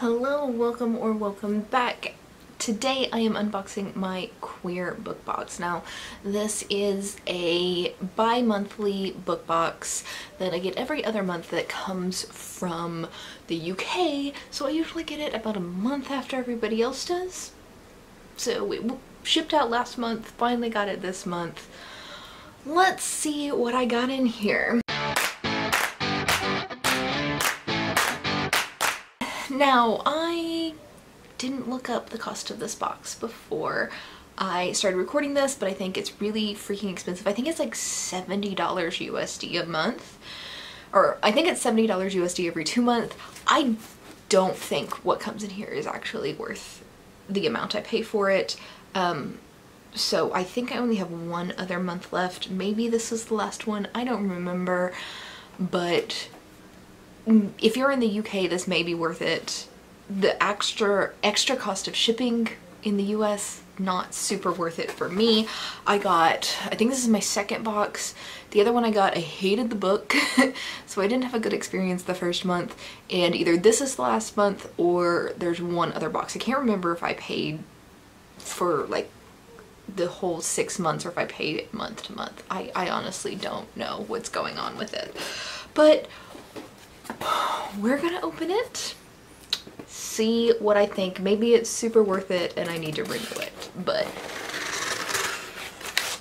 Hello, welcome or welcome back. Today I am unboxing my queer book box. Now, this is a bi-monthly book box that I get every other month that comes from the UK, so I usually get it about a month after everybody else does. So it shipped out last month, finally got it this month. Let's see what I got in here. Now, I didn't look up the cost of this box before I started recording this, but I think it's really freaking expensive. I think it's like $70 USD a month, or I think it's $70 USD every 2 months. I don't think what comes in here is actually worth the amount I pay for it. So I think I only have one other month left. Maybe this is the last one. I don't remember, but if you're in the UK, this may be worth it. The extra cost of shipping in the US, not super worth it for me. I think this is my second box. The other one I got, I hated the book, so I didn't have a good experience the first month, and either this is the last month or there's one other box. I can't remember if I paid for like the whole 6 months or if I paid it month to month. I honestly don't know what's going on with it. But we're gonna open it, see what I think. Maybe it's super worth it and I need to renew it, but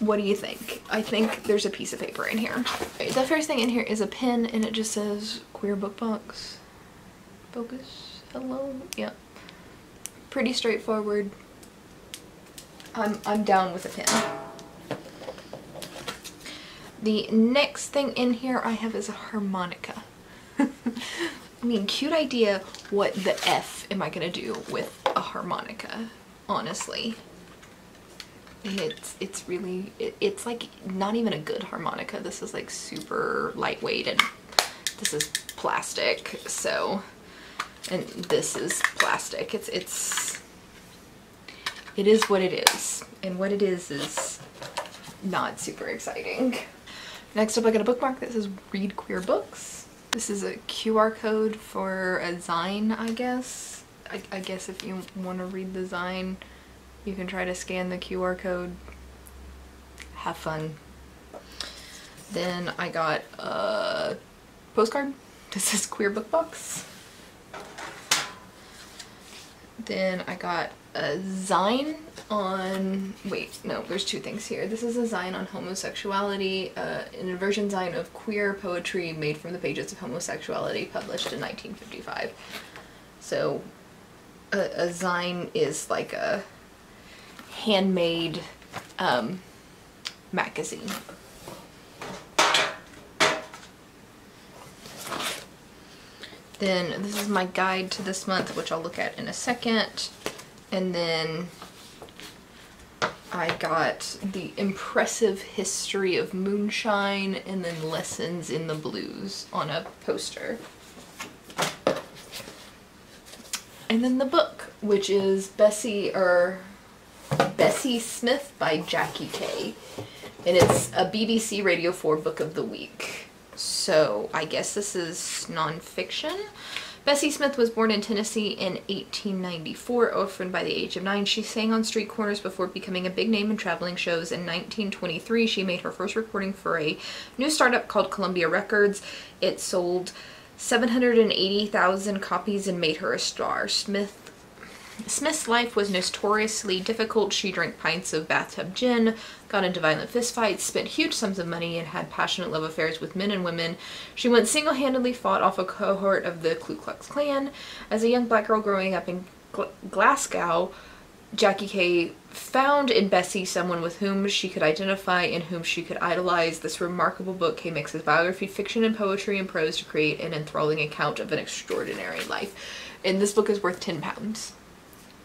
what do you think? I think there's a piece of paper in here. The first thing in here is a pen, and it just says queer book box. Focus. Hello. Yeah. Pretty straightforward. I'm down with a pen. The next thing in here I have is a harmonica. I mean, cute idea. What the F am I gonna do with a harmonica, honestly? And it's really, it's like not even a good harmonica. This is like super lightweight, and this is plastic, so, and this is plastic. It is what it is, and what it is not super exciting. Next up, I got a bookmark that says read queer books. This is a QR code for a Zine, I guess. I guess if you want to read the Zine, you can try to scan the QR code. Have fun. Then I got a postcard. This is queer book box. Then I got a Zine on, wait, no, there's two things here. This is a Zine on homosexuality, an inversion Zine of queer poetry made from the pages of homosexuality, published in 1955. So a Zine is like a handmade magazine. Then this is my guide to this month, which I'll look at in a second. And then I got the impressive history of moonshine, and then lessons in the blues on a poster. And then the book, which is Bessie Smith by Jackie Kay. And it's a BBC Radio 4 Book of the Week. So I guess this is non-fiction. Bessie Smith was born in Tennessee in 1894, orphaned by the age of 9. She sang on street corners before becoming a big name in traveling shows. In 1923, she made her first recording for a new startup called Columbia Records. It sold 780,000 copies and made her a star. Smith's life was notoriously difficult. She drank pints of bathtub gin, got into violent fistfights, spent huge sums of money, and had passionate love affairs with men and women. She once single-handedly fought off a cohort of the Ku Klux Klan. As a young black girl growing up in Glasgow, Jackie Kay found in Bessie someone with whom she could identify and whom she could idolize. This remarkable book, Kay mixes biography, fiction, and poetry and prose to create an enthralling account of an extraordinary life. And this book is worth £10.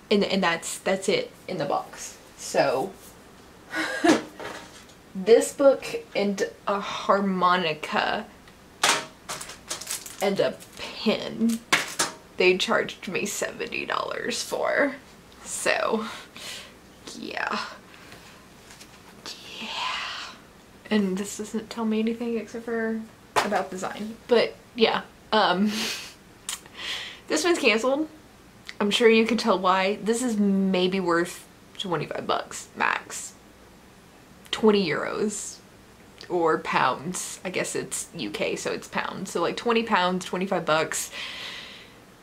And that's it in the box. So this book and a harmonica and a pen, they charged me $70 for. So yeah. And this doesn't tell me anything except for about the Zine. But yeah, this one's canceled. I'm sure you can tell why. This is maybe worth 25 bucks max. 20 euros or pounds. I guess it's UK, so it's pounds. So like 20 pounds, 25 bucks.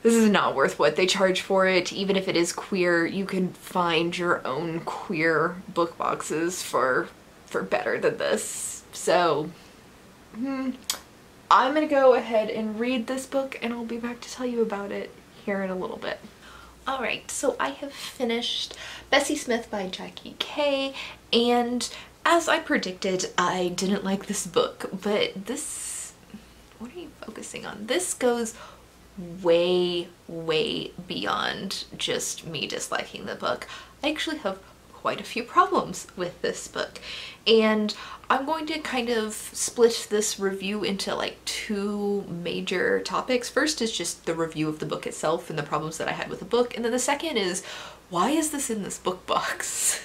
This is not worth what they charge for it. Even if it is queer, you can find your own queer book boxes for better than this. So I'm gonna go ahead and read this book, and I'll be back to tell you about it here in a little bit. Alright, so I have finished Bessie Smith by Jackie Kay, and as I predicted, I didn't like this book, but this, what are you focusing on? This goes way, way beyond just me disliking the book. I actually have quite a few problems with this book, and I'm going to kind of split this review into like two major topics. First is just the review of the book itself and the problems that I had with the book, and then the second is, why is this in this book box?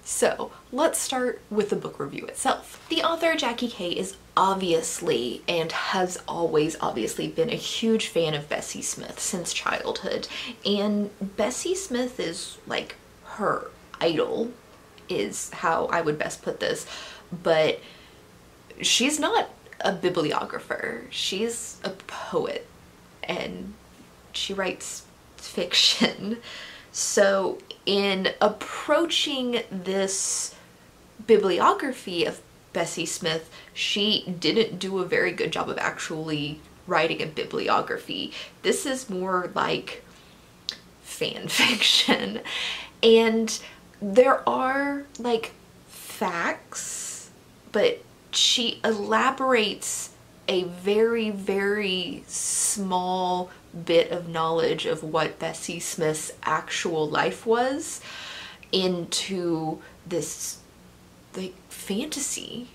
So let's start with the book review itself. The author, Jackie Kay, is obviously and has always obviously been a huge fan of Bessie Smith since childhood, and Bessie Smith is like her idol, is how I would best put this, but she's not a bibliographer. She's a poet, and she writes fiction. So in approaching this bibliography of Bessie Smith, she didn't do a very good job of actually writing a bibliography. This is more like fan fiction, and there are like facts, but she elaborates a very, very small bit of knowledge of what Bessie Smith's actual life was into this like fantasy.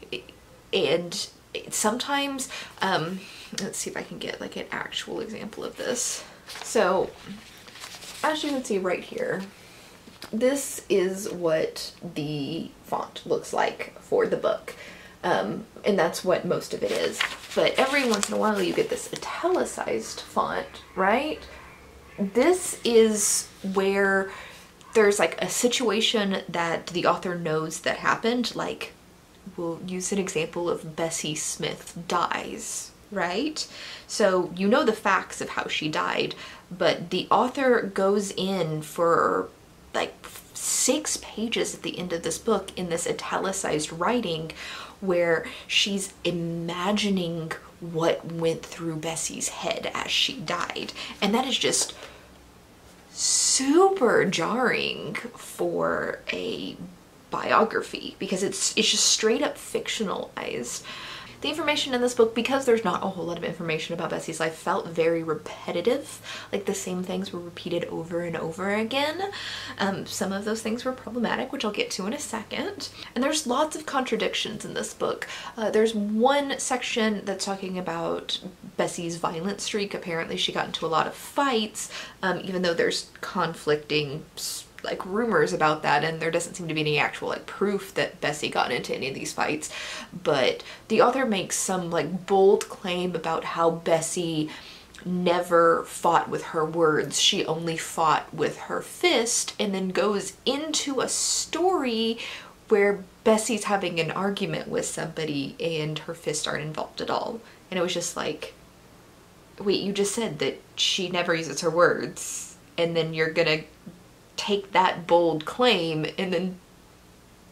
And sometimes let's see if I can get like an actual example of this. So as you can see right here, this is what the font looks like for the book. And that's what most of it is. But every once in a while you get this italicized font, right? This is where there's like a situation that the author knows that happened. Like, we'll use an example of Bessie Smith dies, right? So you know the facts of how she died, but the author goes in for like 6 pages at the end of this book in this italicized writing where she's imagining what went through Bessie's head as she died. And that is just super jarring for a biography because it's just straight up fictionalized. The information in this book, because there's not a whole lot of information about Bessie's life, felt very repetitive. Like the same things were repeated over and over again. Some of those things were problematic, which I'll get to in a second. And there's lots of contradictions in this book. There's one section that's talking about Bessie's violent streak. Apparently she got into a lot of fights, even though there's conflicting like rumors about that, and there doesn't seem to be any actual like proof that Bessie got into any of these fights. But the author makes some like bold claim about how Bessie never fought with her words, she only fought with her fist, and then goes into a story where Bessie's having an argument with somebody and her fists aren't involved at all. And it was just like, wait, you just said that she never uses her words, and then you're gonna take that bold claim and then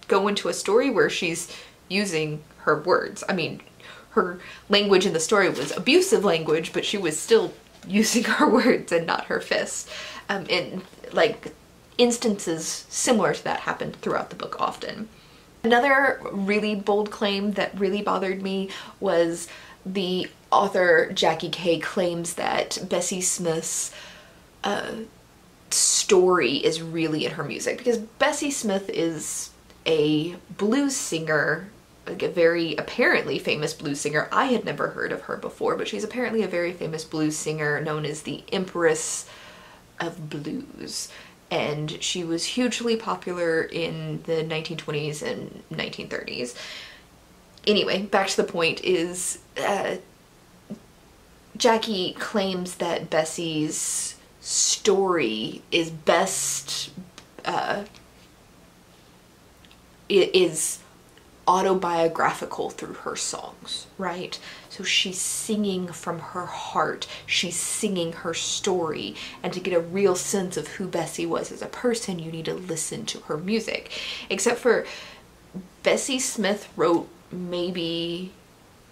go into a story where she's using her words. I mean, her language in the story was abusive language, but she was still using her words and not her fists. And like instances similar to that happened throughout the book often. Another really bold claim that really bothered me was the author Jackie Kay claims that Bessie Smith's story is really in her music, because Bessie Smith is a blues singer, like a very apparently famous blues singer. I had never heard of her before, but she's apparently a very famous blues singer known as the Empress of Blues, and she was hugely popular in the 1920s and 1930s. Anyway, back to the point is Jackie claims that Bessie's story is best, it is autobiographical through her songs, right? So she's singing from her heart, she's singing her story, and to get a real sense of who Bessie was as a person, you need to listen to her music. Except for Bessie Smith wrote maybe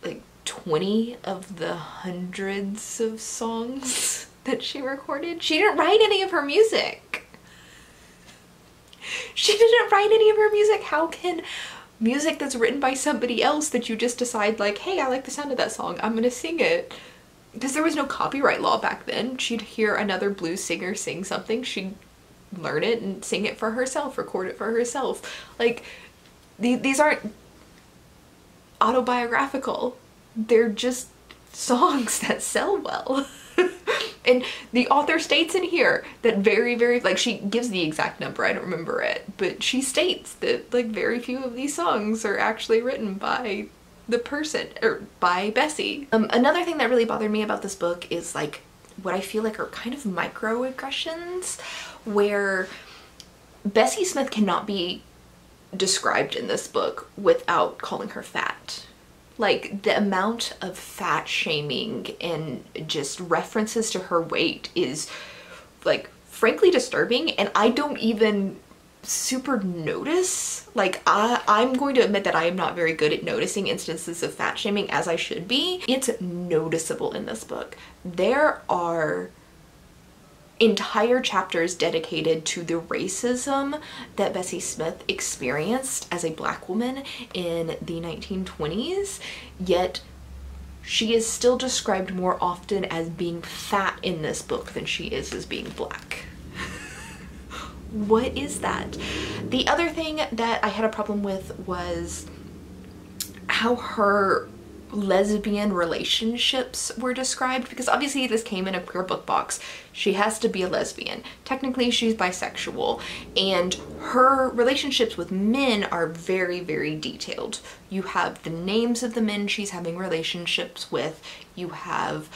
like 20 of the hundreds of songs that she recorded. She didn't write any of her music. She didn't write any of her music. How can music that's written by somebody else that you just decide like, hey, I like the sound of that song, I'm gonna sing it? Because there was no copyright law back then. She'd hear another blues singer sing something, she'd learn it and sing it for herself, record it for herself. Like, these aren't autobiographical. They're just songs that sell well. And the author states in here that very, like, she gives the exact number, I don't remember it, but she states that like very few of these songs are actually written by the person, or by Bessie. Another thing that really bothered me about this book is like what I feel like are kind of microaggressions, where Bessie Smith cannot be described in this book without calling her fat. Like, the amount of fat shaming and just references to her weight is like frankly disturbing, and I don't even super notice. Like, I'm going to admit that I am not very good at noticing instances of fat shaming, as I should be. It's noticeable in this book. There are entire chapters dedicated to the racism that Bessie Smith experienced as a Black woman in the 1920s, yet she is still described more often as being fat in this book than she is as being Black. What is that? The other thing that I had a problem with was how her lesbian relationships were described, because obviously this came in a queer book box. She has to be a lesbian. Technically she's bisexual, and her relationships with men are very, very detailed. You have the names of the men she's having relationships with, you have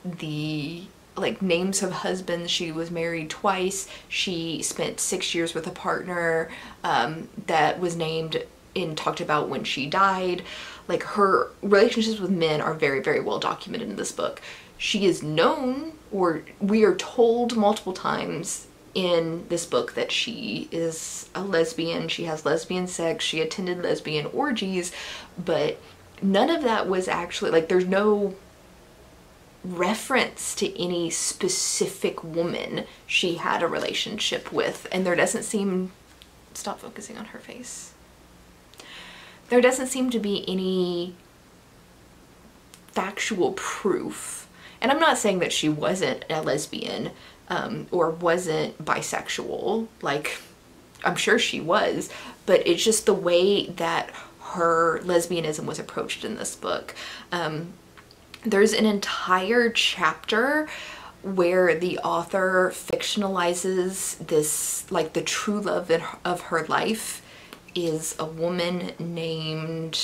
the like names of husbands. She was married twice. She spent 6 years with a partner that was named and talked about when she died. Like, her relationships with men are very, very well documented in this book. She is known, or we are told multiple times in this book, that she is a lesbian. She has lesbian sex. She attended lesbian orgies, but none of that was actually, like, there's no reference to any specific woman she had a relationship with, and there doesn't seem, stop focusing on her face. There doesn't seem to be any factual proof. And I'm not saying that she wasn't a lesbian or wasn't bisexual. Like, I'm sure she was, but it's just the way that her lesbianism was approached in this book. There's an entire chapter where the author fictionalizes this, like, the true love of her life is a woman named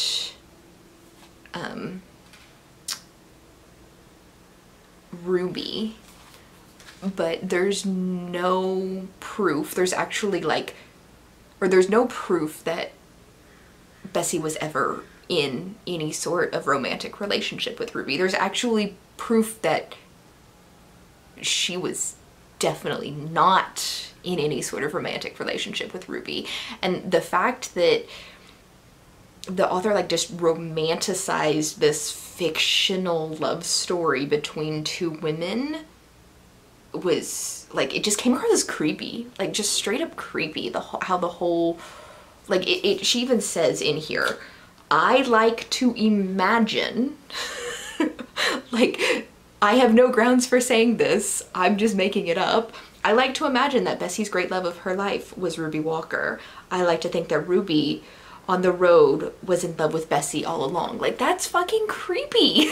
Ruby, but there's no proof. There's actually like, or there's no proof that Bessie was ever in any sort of romantic relationship with Ruby. There's actually proof that she was definitely not in any sort of romantic relationship with Ruby. And the fact that the author like just romanticized this fictional love story between two women was like, it just came across as creepy, like just straight up creepy. How the whole, like she even says in here, I like to imagine, like, I have no grounds for saying this, I'm just making it up. I like to imagine that Bessie's great love of her life was Ruby Walker. I like to think that Ruby on the road was in love with Bessie all along. Like, that's fucking creepy.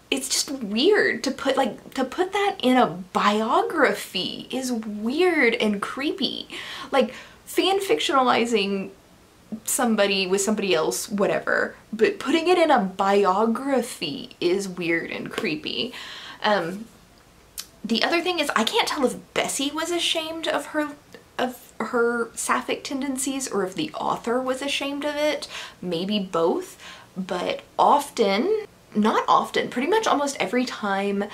It's just weird to put that in a biography is weird and creepy. Like, fan fictionalizing somebody with somebody else, whatever. But putting it in a biography is weird and creepy. The other thing is, I can't tell if Bessie was ashamed of her sapphic tendencies or if the author was ashamed of it. Maybe both. But often, not often, pretty much almost every time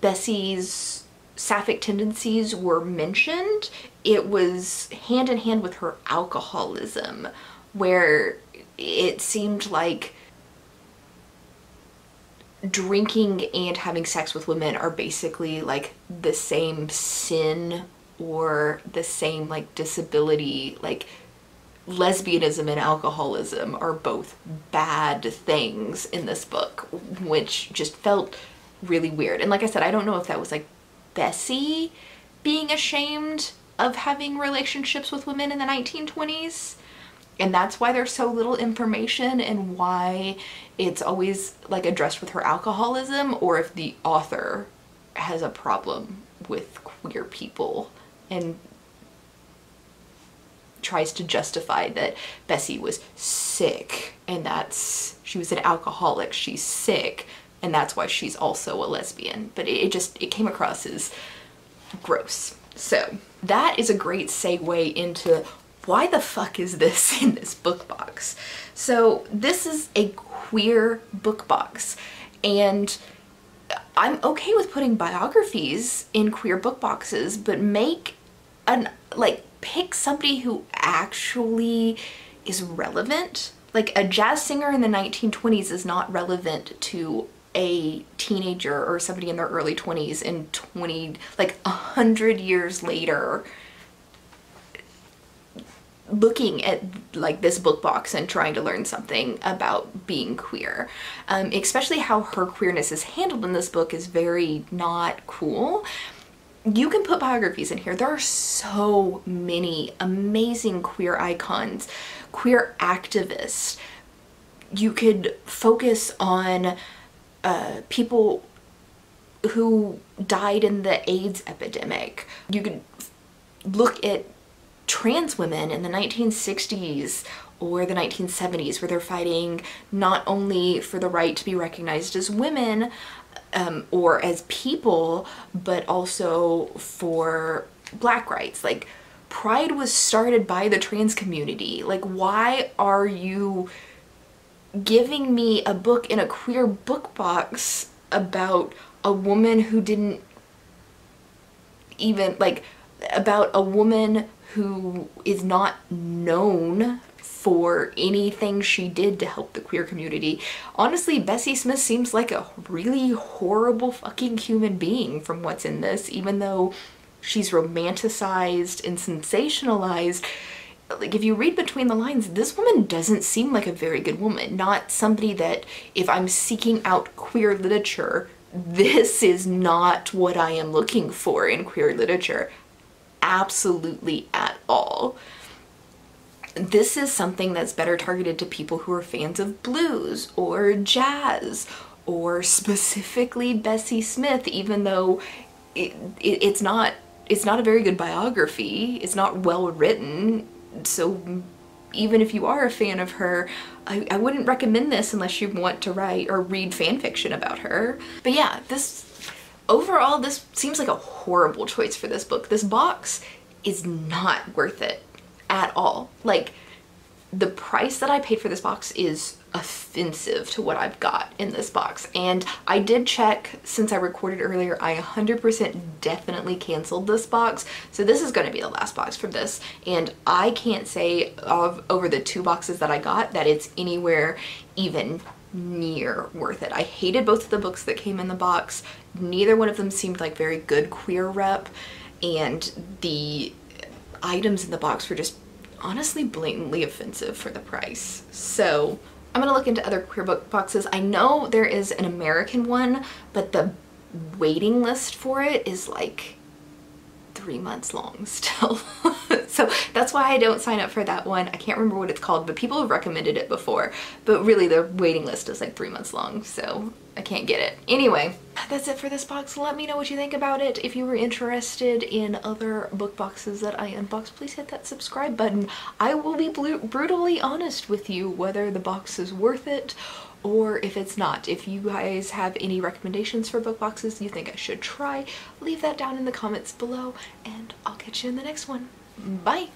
Bessie's sapphic tendencies were mentioned, it was hand in hand with her alcoholism, where it seemed like drinking and having sex with women are basically like the same sin or the same like disability. Like lesbianism and alcoholism are both bad things in this book, which just felt really weird. And like I said, I don't know if that was like Bessie being ashamed of having relationships with women in the 1920s, and that's why there's so little information and why it's always like addressed with her alcoholism, or if the author has a problem with queer people and tries to justify that Bessie was sick and she was an alcoholic, she's sick, and that's why she's also a lesbian. But it came across as gross. So that is a great segue into why the fuck is this in this book box? So this is a queer book box, and I'm okay with putting biographies in queer book boxes, but pick somebody who actually is relevant. Like a jazz singer in the 1920s is not relevant to a teenager or somebody in their early 20s in 100 years later looking at like this book box and trying to learn something about being queer. Especially how her queerness is handled in this book is very not cool. You can put biographies in here. There are so many amazing queer icons, queer activists. You could focus on people who died in the AIDS epidemic. You could look at trans women in the 1960s or the 1970s, where they're fighting not only for the right to be recognized as women or as people, but also for Black rights. Like, Pride was started by the trans community. Like, why are you giving me a book in a queer book box about a woman who didn't even, like, about a woman who is not known for anything she did to help the queer community? Honestly, Bessie Smith seems like a really horrible fucking human being from what's in this, even though she's romanticized and sensationalized. Like, if you read between the lines, this woman doesn't seem like a very good woman. Not somebody that, if I'm seeking out queer literature, this is not what I am looking for in queer literature. Absolutely at all. This is something that's better targeted to people who are fans of blues or jazz, or specifically Bessie Smith, even though it's not a very good biography. It's not well written. So even if you are a fan of her, I wouldn't recommend this unless you want to write or read fan fiction about her. But yeah, overall, this seems like a horrible choice for this book. This box is not worth it at all. Like, the price that I paid for this box is offensive to what I've got in this box. And I did check, since I recorded earlier, I 100% definitely canceled this box. So this is going to be the last box from this. And I can't say over the 2 boxes that I got that it's anywhere even near worth it. I hated both of the books that came in the box. Neither one of them seemed like very good queer rep, and the items in the box were just honestly blatantly offensive for the price. So I'm gonna look into other queer book boxes. I know there is an American one, but the waiting list for it is like 3 months long still. So that's why I don't sign up for that one. I can't remember what it's called, but people have recommended it before. But really the waiting list is like 3 months long, so I can't get it. Anyway, that's it for this box. Let me know what you think about it. If you were interested in other book boxes that I unbox, please hit that subscribe button. I will be brutally honest with you whether the box is worth it or if it's not. If you guys have any recommendations for book boxes you think I should try, leave that down in the comments below, and I'll catch you in the next one. Bye!